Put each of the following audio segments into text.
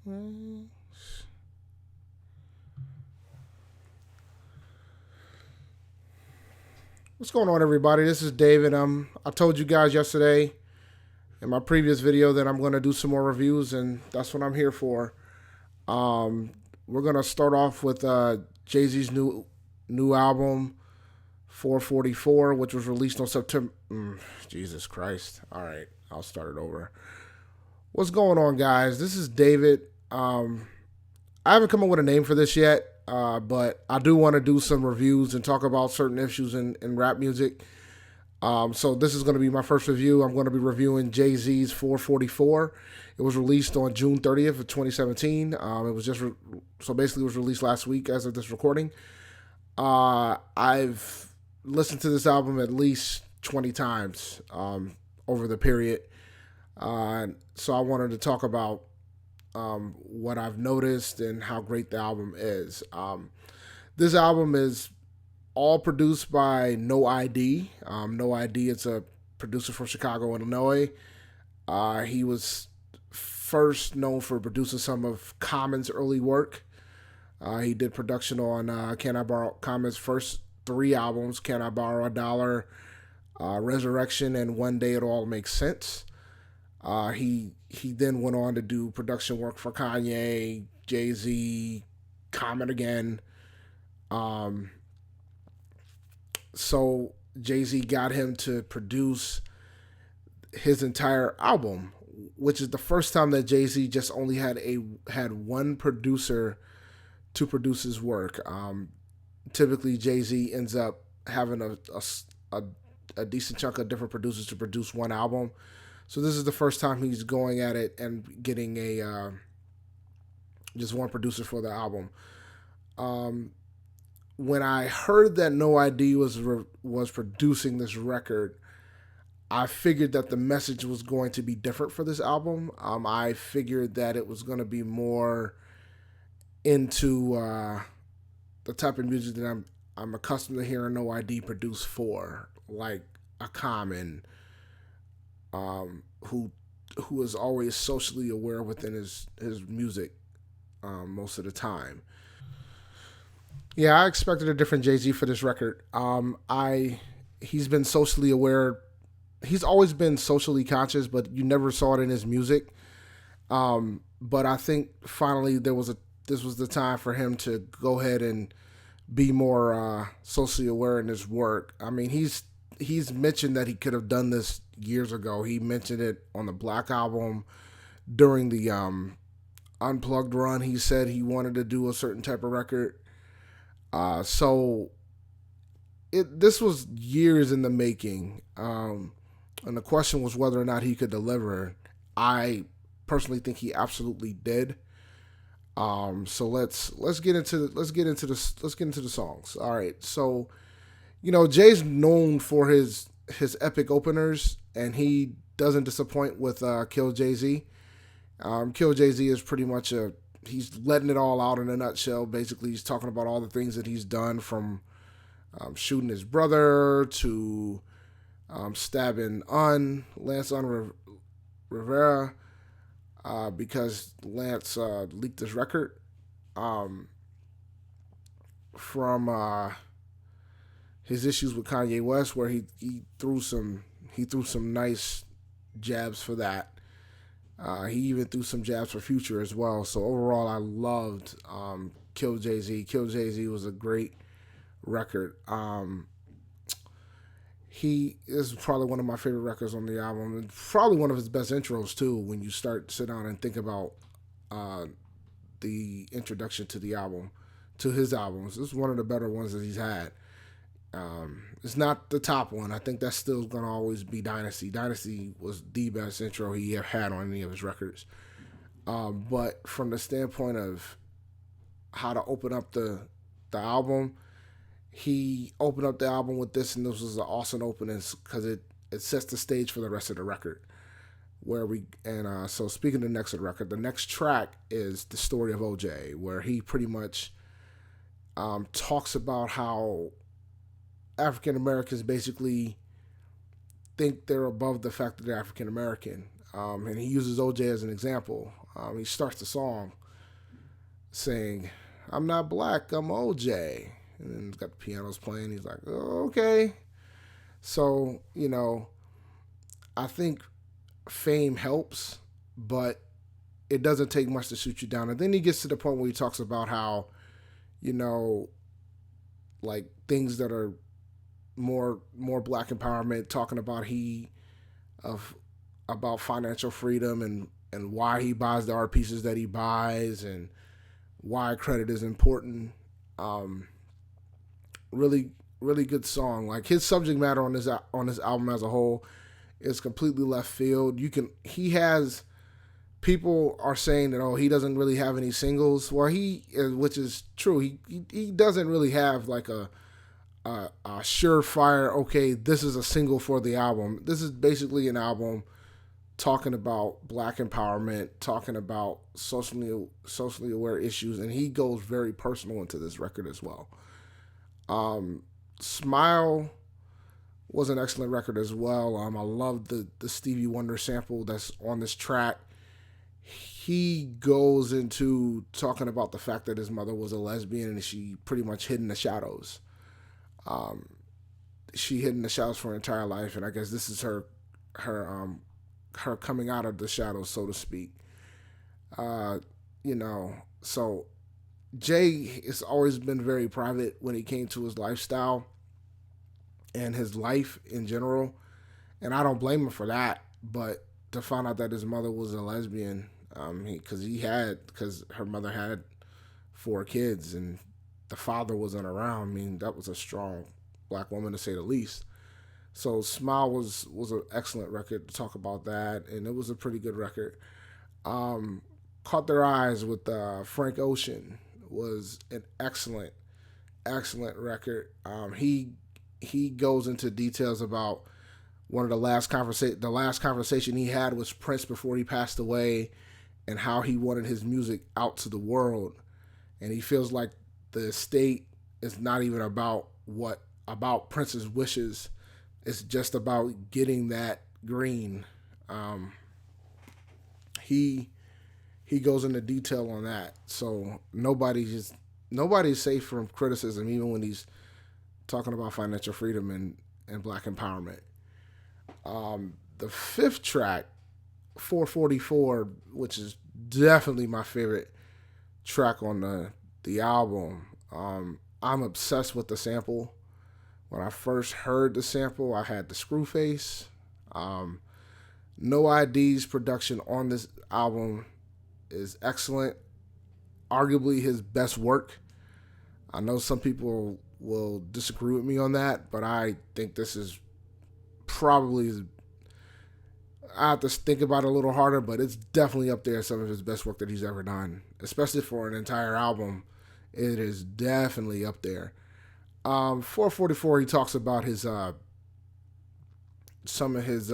What's going on, everybody? This is David. I told you guys yesterday in my previous video that I'm going to do some more reviews, and that's what I'm here for. Um, we're going to start off with Jay Z's new album, 444, which was released on September. Jesus Christ! All right, I'll start it over. What's going on, guys? This is David. I haven't come up with a name for this yet, but I do want to do some reviews and talk about certain issues in rap music. So this is going to be my first review. I'm going to be reviewing Jay Z's 444. It was released on June 30th of 2017. It was just so basically it was released last week as of this recording. I've listened to this album at least 20 times over the period. So I wanted to talk about what I've noticed and how great the album is. This album is all produced by No ID. No ID, it's a producer from Chicago, Illinois. He was first known for producing some of Common's early work. He did production on Can I Borrow Common's first three albums, Can I Borrow a Dollar, Resurrection, and One Day It All Makes Sense. He then went on to do production work for Kanye, Jay-Z, Common again. So Jay-Z got him to produce his entire album, which is the first time that Jay-Z just only had one producer to produce his work. Typically, Jay-Z ends up having a decent chunk of different producers to produce one album. So this is the first time he's going at it and getting a just one producer for the album. When I heard that No ID was producing this record, I figured that the message was going to be different for this album. I figured that it was going to be more into the type of music that I'm accustomed to hearing No ID produce for, like a Common, who is always socially aware within his music most of the time. Yeah, I expected a different Jay Z for this record. He's been socially aware. He's always been socially conscious, but you never saw it in his music. But I think finally this was the time for him to go ahead and be more socially aware in his work. I mean, he's mentioned that he could have done this years ago. He mentioned it on the Black album during the Unplugged run. He said he wanted to do a certain type of record. So this was years in the making, and the question was whether or not he could deliver. I personally think he absolutely did. So let's get into the songs. All right, so Jay's known for his epic openers, and he doesn't disappoint with Kill Jay Z. Kill Jay Z is pretty much he's letting it all out in a nutshell. Basically, he's talking about all the things that he's done, from shooting his brother to stabbing Lance Rivera because Lance leaked his record, from his issues with Kanye West, where he threw some nice jabs for that. He even threw some jabs for Future as well. So overall, I loved Kill Jay Z. Kill Jay Z was a great record. He is probably one of my favorite records on the album, and probably one of his best intros too. When you start to sit down and think about the introduction to the album, to his albums, this is one of the better ones that he's had. It's not the top one. I think that's still going to always be Dynasty. Dynasty was the best intro he ever had on any of his records. But from the standpoint of how to open up the album, he opened up the album with this, and this was an awesome opening because it sets the stage for the rest of the record. So speaking of the next of the record, the next track is The Story of OJ, where he pretty much talks about how African Americans basically think they're above the fact that they're African American, and he uses OJ as an example. He starts the song saying, "I'm not black, I'm OJ." And then he's got the pianos playing. He's like, oh, okay. So, I think fame helps, but it doesn't take much to shoot you down. And then he gets to the point where he talks about how, you know, like things that are more black empowerment, talking about of about financial freedom and why he buys the art pieces that he buys and why credit is important. Um, really really good song. Like his subject matter on this album as a whole is completely left field. He has people are saying that he doesn't really have any singles. Well, which is true. He doesn't really have like a surefire. Okay, this is a single for the album. This is basically an album talking about black empowerment, talking about socially aware issues, and he goes very personal into this record as well. Smile was an excellent record as well. I love the Stevie Wonder sample that's on this track. He goes into talking about the fact that his mother was a lesbian and she pretty much hid in the shadows. Um, she hid in the shadows for her entire life, and I guess this is her coming out of the shadows, so to speak. Uh, so Jay has always been very private when it came to his lifestyle and his life in general, and I don't blame him for that. But to find out that his mother was a lesbian, because her mother had 4 kids and the father wasn't around. I mean, that was a strong black woman to say the least. So Smile was an excellent record to talk about that, and it was a pretty good record. Caught Their Eyes with Frank Ocean was an excellent record. He goes into details about one of the last conversation he had with Prince before he passed away, and how he wanted his music out to the world, and he feels like the estate is not even about Prince's wishes. It's just about getting that green. He goes into detail on that. So nobody's safe from criticism, even when he's talking about financial freedom and black empowerment. The fifth track, 444, which is definitely my favorite track on the album. I'm obsessed with the sample. When I first heard the sample, I had the Screwface. No ID's production on this album is excellent. Arguably his best work. I know some people will disagree with me on that, but I think this is probably, I have to think about it a little harder, but it's definitely up there, some of his best work that he's ever done, especially for an entire album. It is definitely up there. 444, he talks about his some of his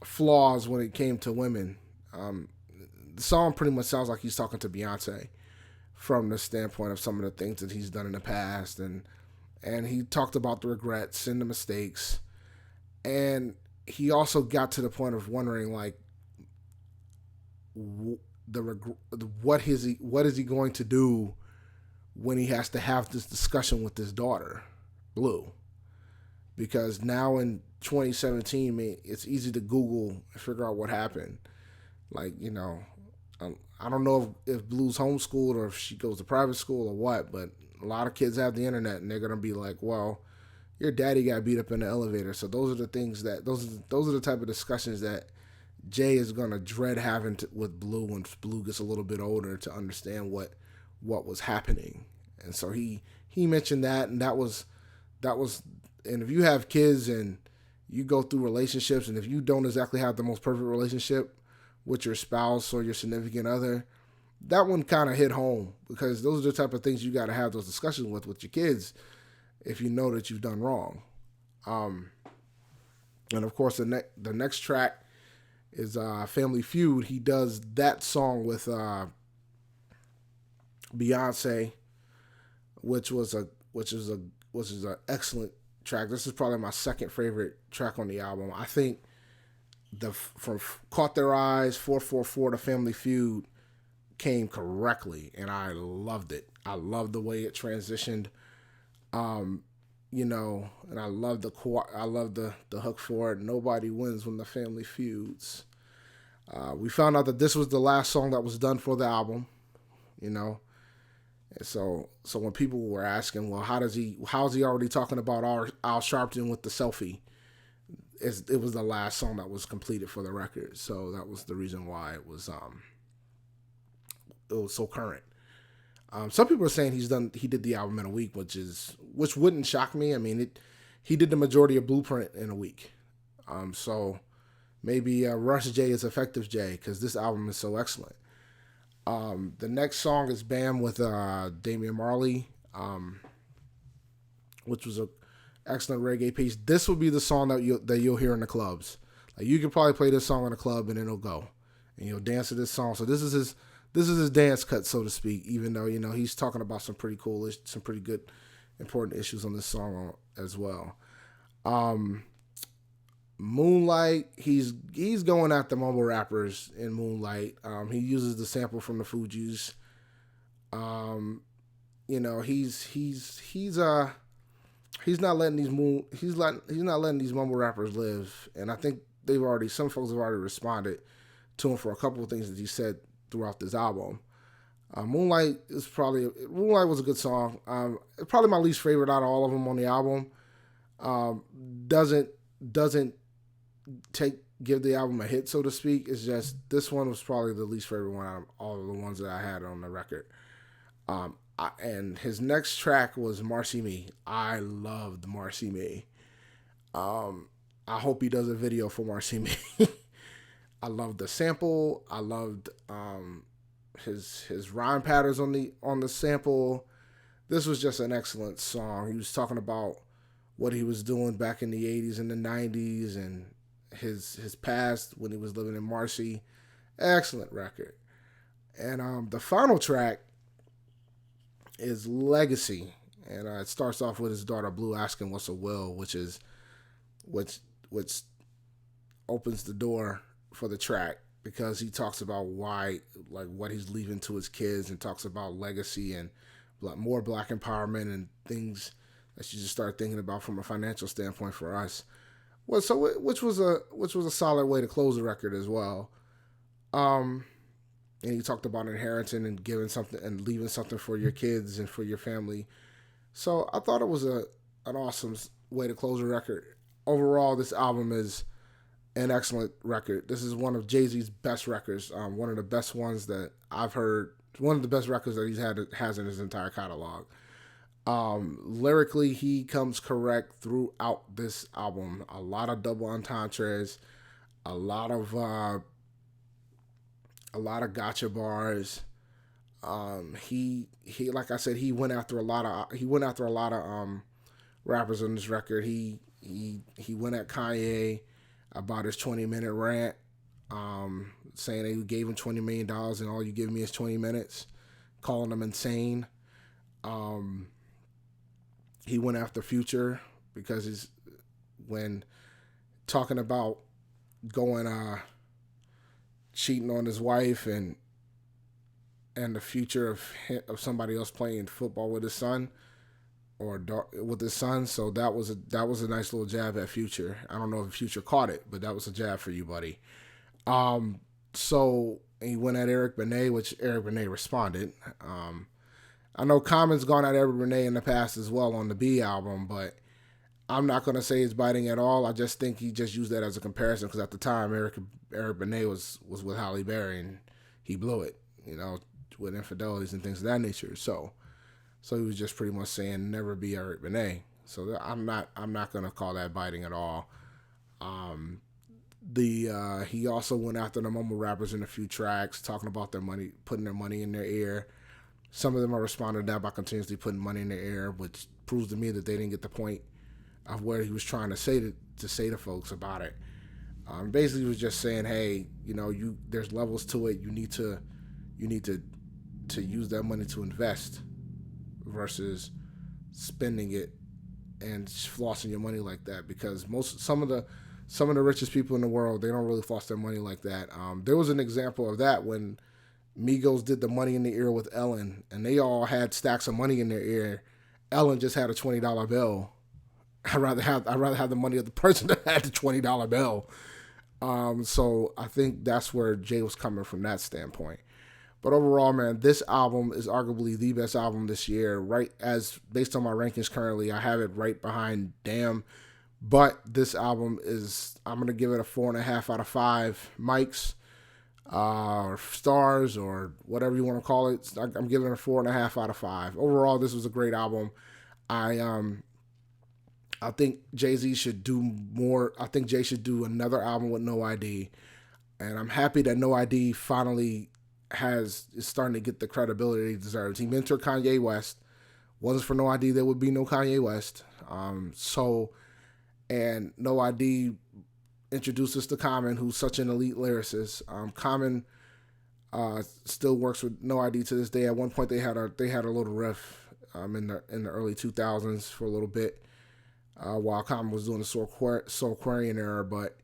flaws when it came to women. The song pretty much sounds like he's talking to Beyonce from the standpoint of some of the things that he's done in the past, and he talked about the regrets and the mistakes, and he also got to the point of wondering like what is he going to do when he has to have this discussion with his daughter, Blue, because now in 2017, man, it's easy to Google and figure out what happened. Like, I don't know if Blue's homeschooled or if she goes to private school or what, but a lot of kids have the internet and they're gonna be like, well, your daddy got beat up in the elevator. So those are the things those are the type of discussions that Jay is gonna dread having with Blue when Blue gets a little bit older, to understand what was happening. And so he mentioned that, and that was, and if you have kids and you go through relationships, and if you don't exactly have the most perfect relationship with your spouse or your significant other, that one kind of hit home, because those are the type of things you got to have those discussions with your kids if you know that you've done wrong. And of course, the next track is Family Feud. He does that song with Beyonce, which is an excellent track. This is probably my second favorite track on the album. I think the from Caught Their Eyes, 444 to Family Feud came correctly, and I loved it. I loved the way it transitioned. Um, and I love the hook for it. Nobody wins when the family feuds. We found out that this was the last song that was done for the album. You know, and so when people were asking, well, how's he already talking about Al Sharpton with the selfie? It was the last song that was completed for the record, so that was the reason why it was so current. Some people are saying he did the album in a week, which wouldn't shock me. I mean, he did the majority of Blueprint in a week. So maybe Rush J is Effective J because this album is so excellent. The next song is Bam with Damian Marley, which was a excellent reggae piece. This will be the song that you'll hear in the clubs. Like you can probably play this song in a club and it'll go, and you'll dance to this song. So this is his dance cut, so to speak. Even though he's talking about some pretty cool, some pretty good, important issues on this song as well. Moonlight, he's going at the mumble rappers in Moonlight. He uses the sample from the Fugees. He's not letting these mumble rappers live, and I think some folks have already responded to him for a couple of things that he said throughout this album. Moonlight was a good song. Probably my least favorite out of all of them on the album. Doesn't give the album a hit, so to speak. It's just this one was probably the least favorite one out of all of the ones that I had on the record. And his next track was Marcy Me. I loved Marcy Me. I hope he does a video for Marcy Me. I loved the sample. I loved his rhyme patterns on the sample. This was just an excellent song. He was talking about what he was doing back in the 80s and the 90s and his past when he was living in Marcy. Excellent record. And the final track is Legacy, and it starts off with his daughter Blue asking what's a will, which opens the door for the track because he talks about why, like what he's leaving to his kids, and talks about legacy and more black empowerment and things that you just start thinking about from a financial standpoint for us. Well, so which was a solid way to close the record as well. And he talked about inheriting and giving something and leaving something for your kids and for your family. So I thought it was an awesome way to close a record. Overall, this album is an excellent record. This is one of Jay-Z's best records. One of the best ones that I've heard. One of the best records that has in his entire catalog. Lyrically, he comes correct throughout this album. A lot of double entendres, a lot of gotcha bars. He like I said, he went after a lot of rappers on this record. He went at Kanye about his 20-minute rant, saying that he gave him $20 million and all you give me is 20 minutes, calling him insane. He went after Future because when talking about going cheating on his wife and the future of somebody else playing football with his son with his son. So that was a nice little jab at Future. I don't know if Future caught it, but that was a jab for you, buddy. So he went at Eric Benet, which Eric Benet responded. I know Common's gone at Eric Benet in the past as well on the B album, but I'm not going to say it's biting at all. I just think he just used that as a comparison because at the time Eric Benet was with Halle Berry and he blew it, with infidelities and things of that nature. So he was just pretty much saying never be Eric Benet. So I'm not going to call that biting at all. He also went after the mumble rappers in a few tracks, talking about their money, putting their money in their ear. Some of them are responding to that by continuously putting money in their ear, which proves to me that they didn't get the point of where he was trying to say to folks about it. Basically, he was just saying, hey, there's levels to it. You need to use that money to invest versus spending it and flossing your money like that. Because some of the some of the richest people in the world, they don't really floss their money like that. There was an example of that when Migos did the Money in the Ear with Ellen, and they all had stacks of money in their ear. Ellen just had a $20 bill. I'd rather have the money of the person that had the $20 bill. So I think that's where Jay was coming from that standpoint. But overall, man, this album is arguably the best album this year. Right, as based on my rankings currently, I have it right behind Damn. But this album is, I'm gonna give it a 4.5 out of 5 mics, or stars, or whatever you want to call it. I'm giving it a 4.5 out of 5. Overall, this was a great album. I think Jay-Z should do more. I think Jay should do another album with No ID. And I'm happy that No ID finally is starting to get the credibility he deserves. He mentored Kanye West. Wasn't for No ID, there would be no Kanye West. And No ID introduced us to Common, who's such an elite lyricist. Common still works with No ID to this day. At one point, they had a little riff in the early 2000s for a little bit, while Common was doing the Soulquarian era. But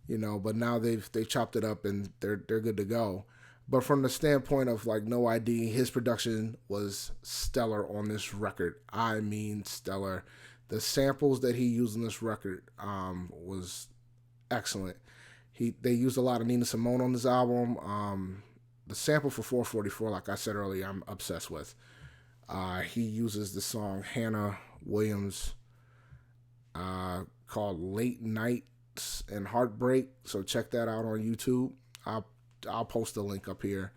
now they've chopped it up and they're good to go. But from the standpoint of like No ID, his production was stellar on this record. I mean, stellar. The samples that he used on this record was excellent. They used a lot of Nina Simone on this album. The sample for 444, like I said earlier, I'm obsessed with. He uses the song Hannah Williams called Late Nights and Heartbreak. So check that out on YouTube. I'll post a link up here.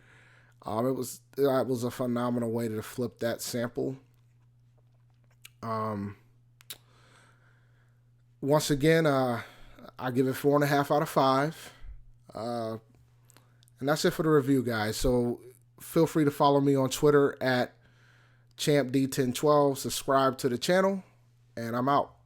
It was a phenomenal way to flip that sample. Once again, I give it 4.5 out of 5. And that's it for the review, guys. So feel free to follow me on Twitter at ChampD1012. Subscribe to the channel, and I'm out.